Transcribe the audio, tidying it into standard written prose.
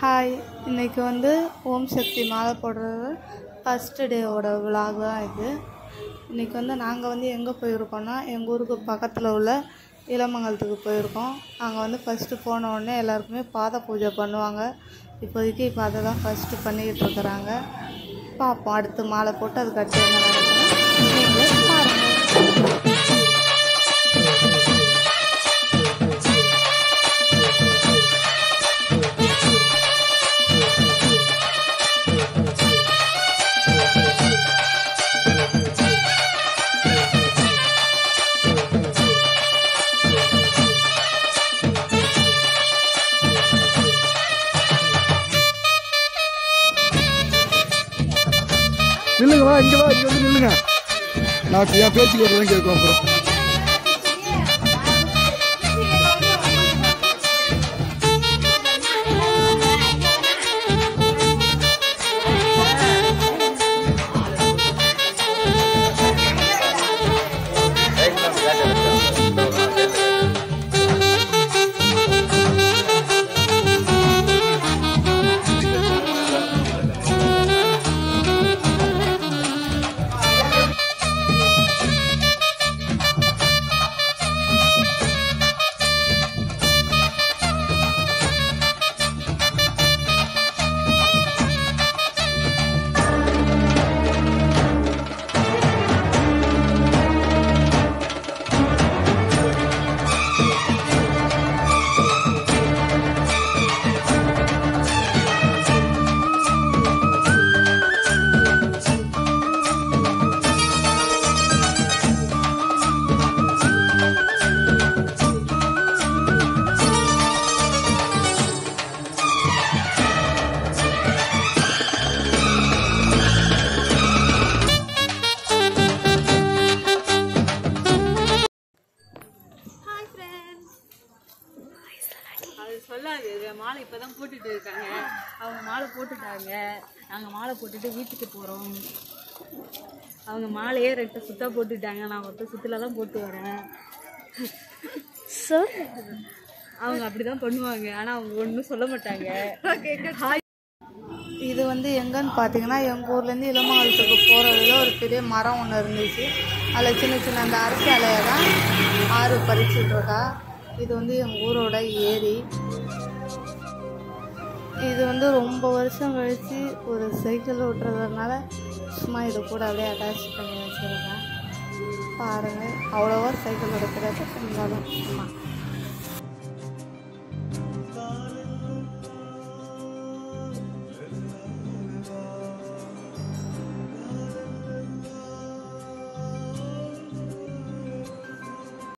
Hi, இன்றைக்கி வந்து ஓம் சக்தி மாலை போடுறது ஃபஸ்ட்டு டேவோட விலாக் தான் இது. இன்றைக்கி வந்து நாங்கள் வந்து எங்கே போயிருக்கோன்னா, எங்கள் ஊருக்கு பக்கத்தில் உள்ள இளமங்கலத்துக்கு போயிருக்கோம். அங்கே வந்து ஃபஸ்ட்டு போன உடனே எல்லாருக்குமே பாத பூஜை பண்ணுவாங்க. இப்போதைக்கு இப்போ அதை தான் ஃபஸ்ட்டு பண்ணிக்கிட்டு இருக்கிறாங்க. பார்ப்போம், அடுத்து மாலை போட்டு அதுக்கு அடுத்து என்ன நடக்குதுன்னு நீங்களே பாருங்கள். நில்லுங்களா, இங்கே வா, இங்கே வந்து நில்லுங்க. நான் என் பேச்சுக்கு வரதான் கேட்கும். அப்புறம் சொல்லாது மாலை இப்போதான் போட்டுட்டு இருக்காங்க. அவங்க மாலை போட்டுட்டாங்க. நாங்கள் மாலை போட்டுட்டு வீட்டுக்கு போகிறோம். அவங்க மாலையே 2 சுத்தா போட்டுட்டாங்க. நான் ஒருத்த சுற்றுல தான் போட்டு வரேன். அவங்க அப்படிதான் பண்ணுவாங்க. ஆனால் அவங்க ஒன்றும் சொல்ல மாட்டாங்க. இது வந்து எங்கன்னு பார்த்தீங்கன்னா, எங்கள் ஊர்லேருந்து இளமங்கலத்துக்கு போகிறதுல ஒரு பெரிய மரம் ஒன்று இருந்துச்சு. அதில் சின்ன சின்ன அந்த அரிசி அலையை தான் ஆறு பறிச்சுட்டு இருக்கா. இது வந்து எங்கள் ஊரோட ஏரி. இது வந்து ரொம்ப வருஷம் கழித்து ஒரு சைக்கிள் ஓட்டுறதுனால சும்மா இதை கூட அப்படியே அட்டாச் பண்ணி வச்சுருக்கேன். பாருங்கள், அவ்வளோவா சைக்கிள் ஓட தெரியாது, இருந்தாலும் சும்மா